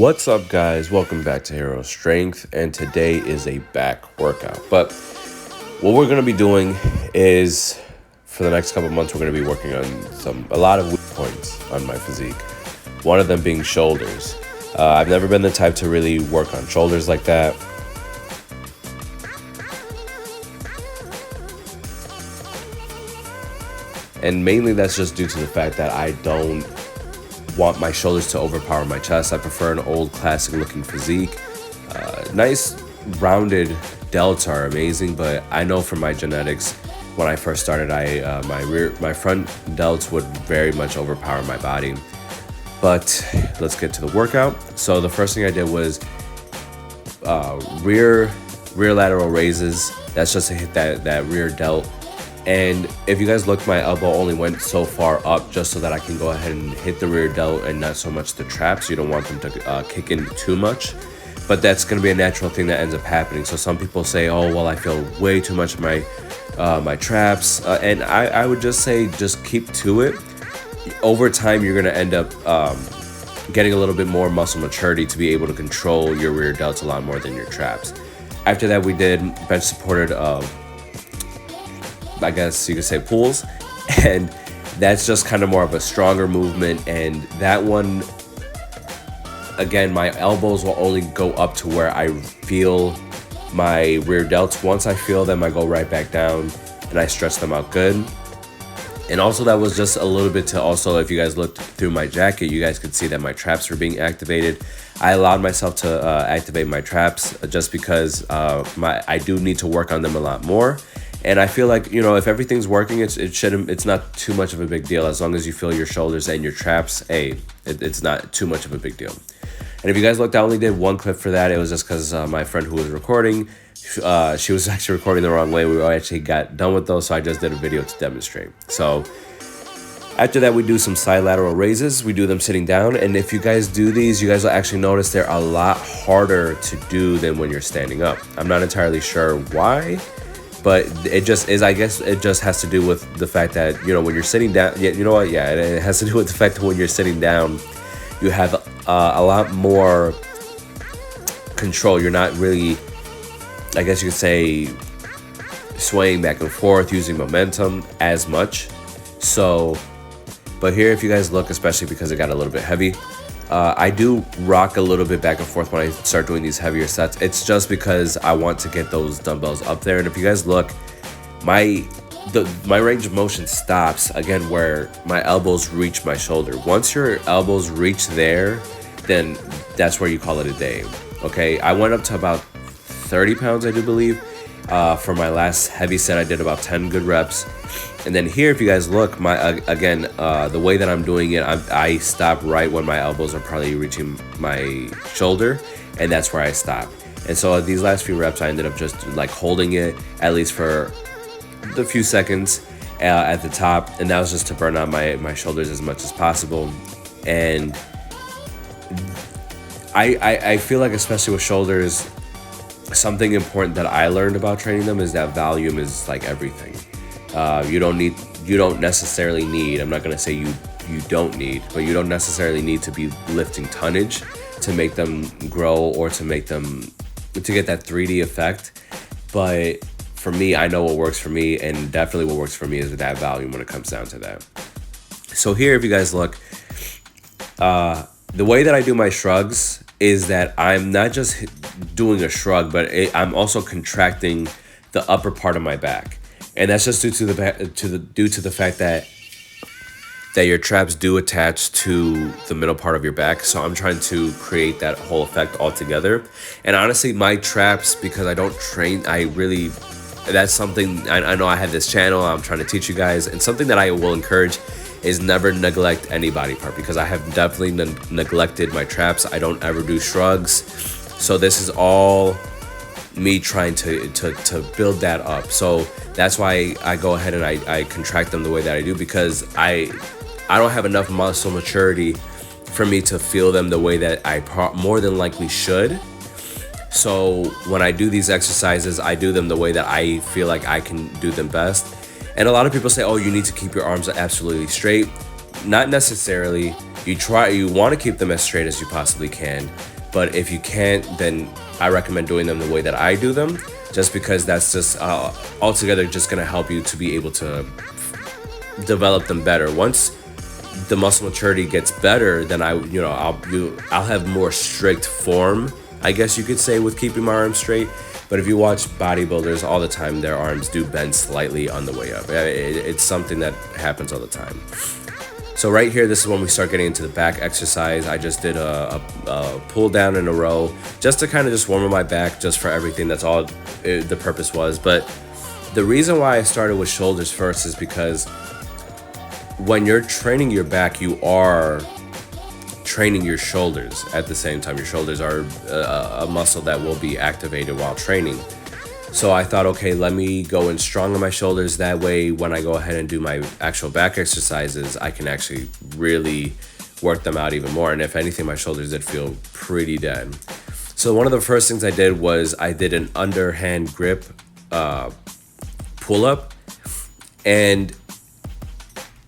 What's up, guys? Welcome back to Hero Strength, and today is a back workout. But what we're going to be doing is, for the next couple months, we're going to be working on a lot of weak points on my physique. One of them being shoulders. I've never been the type to really work on shoulders like that. And mainly that's just due to the fact that I don't want my shoulders to overpower my chest. I prefer an old classic looking physique. Nice rounded delts are amazing, but I know from my genetics, when I first started, my front delts would very much overpower my body. But let's get to the workout. So the first thing I did was rear lateral raises. That's just to hit that rear delt. And if you guys look, my elbow only went so far up just so that I can go ahead and hit the rear delt and not so much the traps. You don't want them to kick in too much, but that's going to be a natural thing that ends up happening. So some people say, oh, well, I feel way too much of my traps. And I would just say, just keep to it. Over time, you're going to end up getting a little bit more muscle maturity to be able to control your rear delts a lot more than your traps. After that, we did bench supported I guess you could say pulls, and that's just kind of more of a stronger movement. And that one, again, my elbows will only go up to where I feel my rear delts. Once I feel them, I go right back down and I stretch them out good. And also that was just a little bit to also, if you guys looked through my jacket, you guys could see that my traps were being activated. I allowed myself to activate my traps just because I do need to work on them a lot more. And I feel like, you know, if everything's working, it's not too much of a big deal. As long as you feel your shoulders and your traps, it's not too much of a big deal. And if you guys looked, I only did one clip for that. It was just because my friend who was recording, she was actually recording the wrong way. We actually got done with those, so I just did a video to demonstrate. So after that, we do some side lateral raises. We do them sitting down. And if you guys do these, you guys will actually notice they're a lot harder to do than when you're standing up. I'm not entirely sure why, but it just is. I guess it just has to do with the fact that, you know, when you're sitting down, you know what? Yeah, it has to do with the fact that when you're sitting down, you have a lot more control. You're not really, I guess you could say, swaying back and forth, using momentum as much. So, but here, if you guys look, especially because it got a little bit heavy, I do rock a little bit back and forth when I start doing these heavier sets. It's just because I want to get those dumbbells up there. And if you guys look, my range of motion stops again where my elbows reach my shoulder. Once your elbows reach there, then that's where you call it a day. Okay, I went up to about 30 pounds, I do believe. For my last heavy set, I did about 10 good reps. And then here, if you guys look, the way that I'm doing it, I stop right when my elbows are probably reaching my shoulder, and that's where I stop. And so these last few reps, I ended up just like holding it at least for the few seconds at the top, and that was just to burn out my shoulders as much as possible. And I feel like, especially with shoulders, something important that I learned about training them is that volume is like everything. You don't necessarily need, I'm not going to say you don't need, but you don't necessarily need to be lifting tonnage to make them grow or to get that 3D effect. But for me, I know what works for me, and definitely what works for me is that volume when it comes down to that. So here, if you guys look, the way that I do my shrugs is that I'm not just doing a shrug, but I'm also contracting the upper part of my back. And that's just due to the fact that your traps do attach to the middle part of your back. So I'm trying to create that whole effect all together. And honestly, my traps, because I don't train, that's something, I know I have this channel, I'm trying to teach you guys, and something that I will encourage is never neglect any body part, because I have definitely neglected my traps. I don't ever do shrugs. So this is all me trying to build that up. So that's why I go ahead and I contract them the way that I do, because I don't have enough muscle maturity for me to feel them the way that I more than likely should. So when I do these exercises, I do them the way that I feel like I can do them best. And a lot of people say, oh, you need to keep your arms absolutely straight. not necessarily. You want to keep them as straight as you possibly can, but if you can't, then I recommend doing them the way that I do them, just because that's just altogether just going to help you to be able to develop them better. Once the muscle maturity gets better, then I'll have more strict form, I guess you could say, with keeping my arms straight. But if you watch bodybuilders all the time, their arms do bend slightly on the way up. It's something that happens all the time. So right here, this is when we start getting into the back exercise. I just did a pull down in a row just to kind of just warm up my back, just for everything. That's all the purpose was. But the reason why I started with shoulders first is because when you're training your back, you are training your shoulders at the same time. Your shoulders are a muscle that will be activated while training. So I thought, okay, let me go in strong on my shoulders. That way, when I go ahead and do my actual back exercises, I can actually really work them out even more. And if anything, my shoulders did feel pretty dead. So one of the first things I did was I did an underhand grip pull-up. And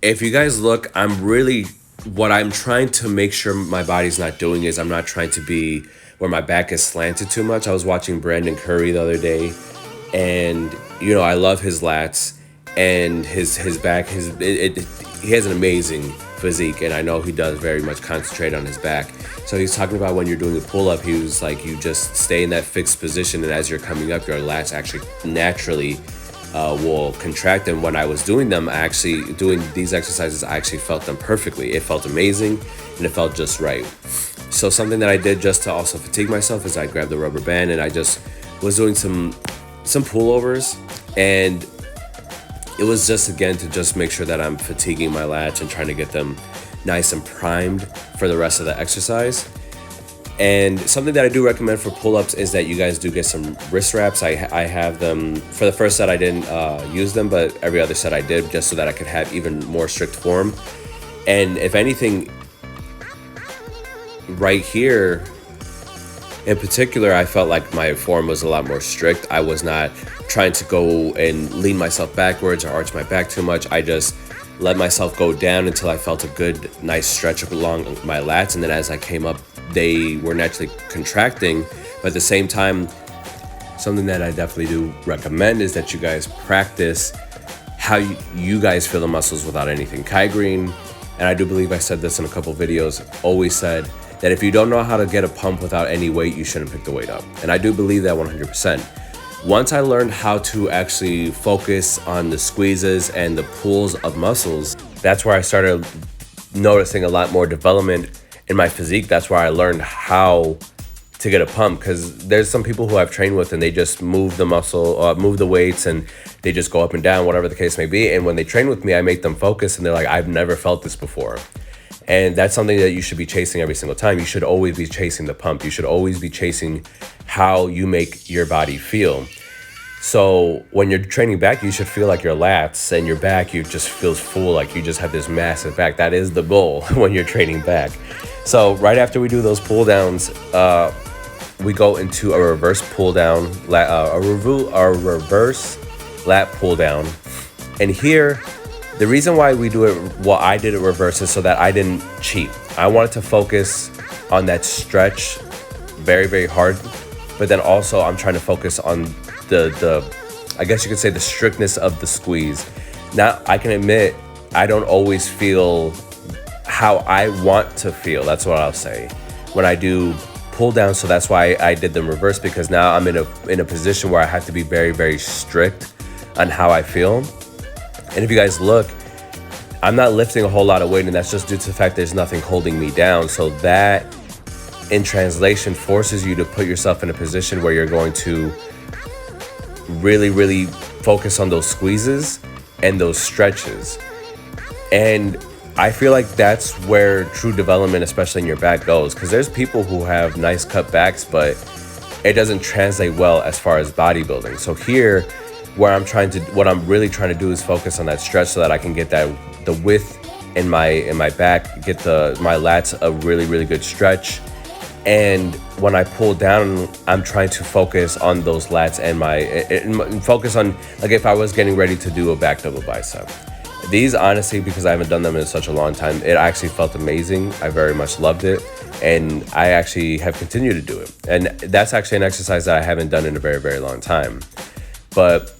if you guys look, what I'm trying to make sure my body's not doing is I'm not trying to be where my back is slanted too much. I was watching Brandon Curry the other day, and I love his lats and his back. He has an amazing physique, and I know he does very much concentrate on his back. So he's talking about when you're doing a pull-up, he was like, you just stay in that fixed position, and as you're coming up, your lats actually naturally will contract. And when I was doing them, doing these exercises, I actually felt them perfectly. It felt amazing, and it felt just right. So something that I did just to also fatigue myself is I grabbed the rubber band, and I just was doing some pullovers, and it was just, again, to just make sure that I'm fatiguing my lats and trying to get them nice and primed for the rest of the exercise. And something that I do recommend for pull-ups is that you guys do get some wrist wraps. I have them. For the first set, I didn't use them, but every other set I did, just so that I could have even more strict form. And if anything, right here in particular, I felt like my form was a lot more strict. I was not trying to go and lean myself backwards or arch my back too much. I just let myself go down until I felt a good, nice stretch along my lats. And then as I came up, they were naturally contracting. But at the same time, something that I definitely do recommend is that you guys practice how you guys feel the muscles without anything. Kai Green, and I do believe I said this in a couple videos, always said that if you don't know how to get a pump without any weight, you shouldn't pick the weight up. And I do believe that 100%. Once I learned how to actually focus on the squeezes and the pulls of muscles, that's where I started noticing a lot more development in my physique. That's where I learned how to get a pump, because there's some people who I've trained with and they just move the muscle, move the weights, and they just go up and down, whatever the case may be. And when they train with me, I make them focus, and they're like, I've never felt this before. And that's something that you should be chasing every single time. You should always be chasing the pump. You should always be chasing how you make your body feel. So when you're training back, you should feel like your lats and your back, you just feels full, like you just have this massive back. That is the goal when you're training back. So right after we do those pull downs, we go into a reverse pull down, a reverse lat pull down. And here, the reason why we do it, well, I did it reverse, is so that I didn't cheat. I wanted to focus on that stretch very, very hard, but then also I'm trying to focus on the I guess you could say the strictness of the squeeze. Now, I can admit I don't always feel how I want to feel. That's what I'll say when I do pull down. So that's why I did them reverse, because now I'm in a position where I have to be very, very strict on how I feel. And if you guys look, I'm not lifting a whole lot of weight, and that's just due to the fact there's nothing holding me down. So that, in translation, forces you to put yourself in a position where you're going to really, really focus on those squeezes and those stretches. And I feel like that's where true development, especially in your back, goes, because there's people who have nice cut backs, but it doesn't translate well as far as bodybuilding. So here, what I'm really trying to do is focus on that stretch, so that I can get the width in my back, get my lats a really, really good stretch. And when I pull down, I'm trying to focus on those lats and focus on, like, if I was getting ready to do a back double bicep, These, honestly, because I haven't done them in such a long time, it actually felt amazing. I very much loved it. And I actually have continued to do it. And that's actually an exercise that I haven't done in a very, very long time. But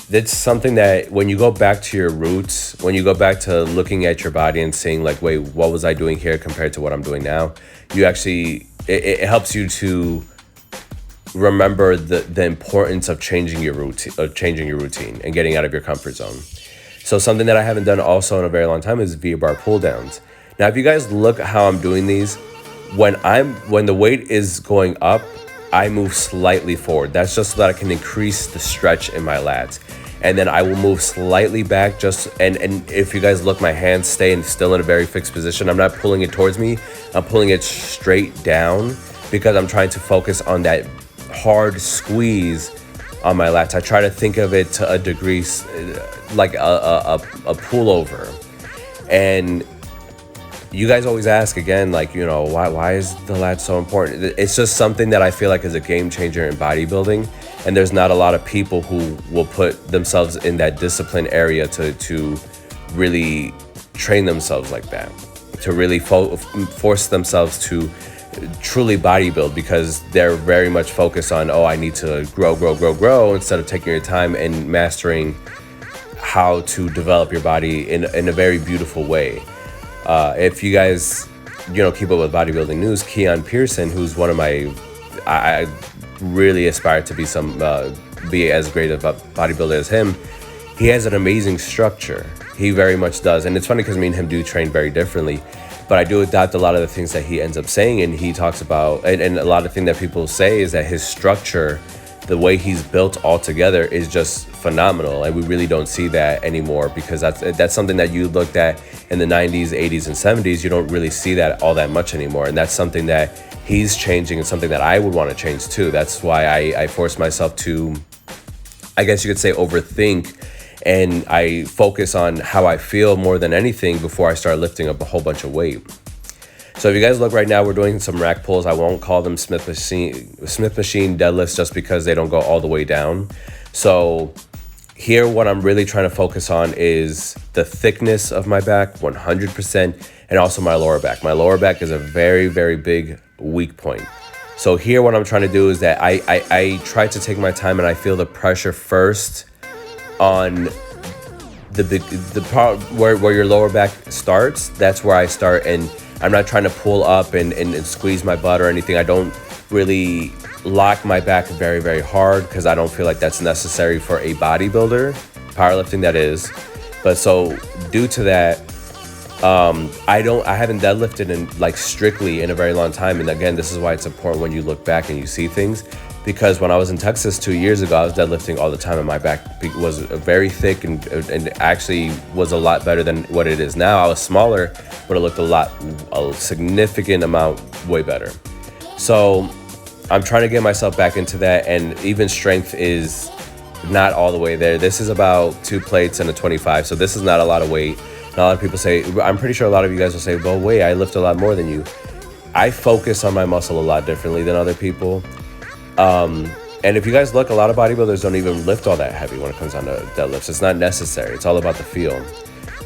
it's something that when you go back to your roots, when you go back to looking at your body and saying like, wait, what was I doing here compared to what I'm doing now? You actually, it helps you to remember the importance of changing your routine and getting out of your comfort zone. So something that I haven't done also in a very long time is V-bar pull downs. Now, if you guys look at how I'm doing these, when the weight is going up, I move slightly forward. That's just so that I can increase the stretch in my lats. And then I will move slightly back and if you guys look, my hands stay still in a very fixed position. I'm not pulling it towards me. I'm pulling it straight down because I'm trying to focus on that hard squeeze on my lats. I try to think of it to a degree like a pullover. And you guys always ask again, like, why is the lat so important? It's just something that I feel like is a game changer in bodybuilding. And there's not a lot of people who will put themselves in that discipline area to really train themselves like that, to really force themselves to truly bodybuild, because they're very much focused on, I need to grow instead of taking your time and mastering how to develop your body in a very beautiful way. If you guys, keep up with bodybuilding news, Keon Pearson, who's one of I really aspire to be as great of a bodybuilder as him. He has an amazing structure. He very much does. And it's funny because me and him do train very differently. But I do adopt a lot of the things that he ends up saying, and he talks about, and a lot of things that people say is that his structure, the way he's built all together, is just phenomenal. And we really don't see that anymore, because that's something that you looked at in the 90s, 80s, and 70s. You don't really see that all that much anymore. And that's something that he's changing, and something that I would want to change too. That's why I force myself to, I guess you could say, overthink. And I focus on how I feel more than anything before I start lifting up a whole bunch of weight. So if you guys look right now, we're doing some rack pulls. I won't call them Smith machine deadlifts just because they don't go all the way down. So here, what I'm really trying to focus on is the thickness of my back, 100%, and also my lower back. My lower back is a very, very big weak point. So here, what I'm trying to do is that I try to take my time, and I feel the pressure first on the part where your lower back starts. That's where I start, and I'm not trying to pull up and squeeze my butt or anything. I don't really lock my back very, very hard, because I don't feel like that's necessary for a bodybuilder, powerlifting that is. But so due to that, I haven't deadlifted strictly in a very long time. And again, this is why it's important when you look back and you see things. Because when I was in Texas 2 years ago, I was deadlifting all the time, and my back was very thick and actually was a lot better than what it is now. I was smaller, but it looked a significant amount way better. So I'm trying to get myself back into that, and even strength is not all the way there. This is about 2 plates and a 25, so this is not a lot of weight. And a lot of people say, I'm pretty sure a lot of you guys will say, well, wait, I lift a lot more than you. I focus on my muscle a lot differently than other people. And if you guys look, a lot of bodybuilders don't even lift all that heavy when it comes down to deadlifts. It's not necessary. It's all about the feel.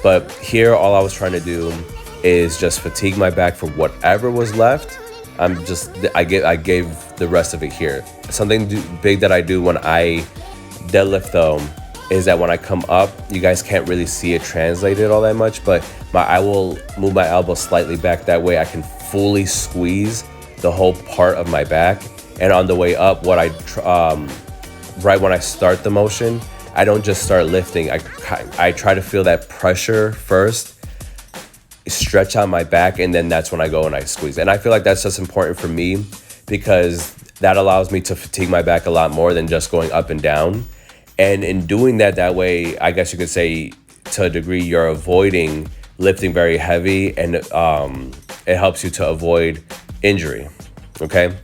But here, all I was trying to do is just fatigue my back for whatever was left. I gave the rest of it here. Something big that I do when I deadlift though is that when I come up, you guys can't really see it translated all that much, but I will move my elbow slightly back. That way I can fully squeeze the whole part of my back. And on the way up, right when I start the motion, I don't just start lifting. I try to feel that pressure first, stretch out my back, and then that's when I go and I squeeze. And I feel like that's just important for me, because that allows me to fatigue my back a lot more than just going up and down. And in doing that way, I guess you could say, to a degree, you're avoiding lifting very heavy, and it helps you to avoid injury, okay?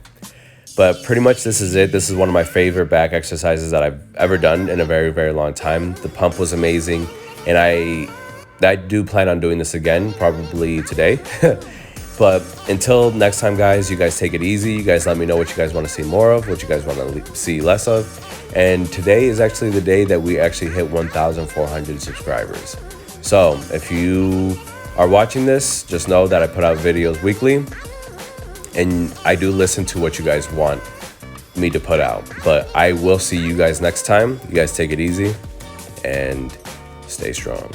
But pretty much this is it. This is one of my favorite back exercises that I've ever done in a very, very long time. The pump was amazing, and I do plan on doing this again, probably today. But until next time, guys, you guys take it easy. You guys let me know what you guys want to see more of, what you guys want to see less of. And today is actually the day that we actually hit 1,400 subscribers. So if you are watching this, just know that I put out videos weekly, and I do listen to what you guys want me to put out. But I will see you guys next time. You guys take it easy and stay strong.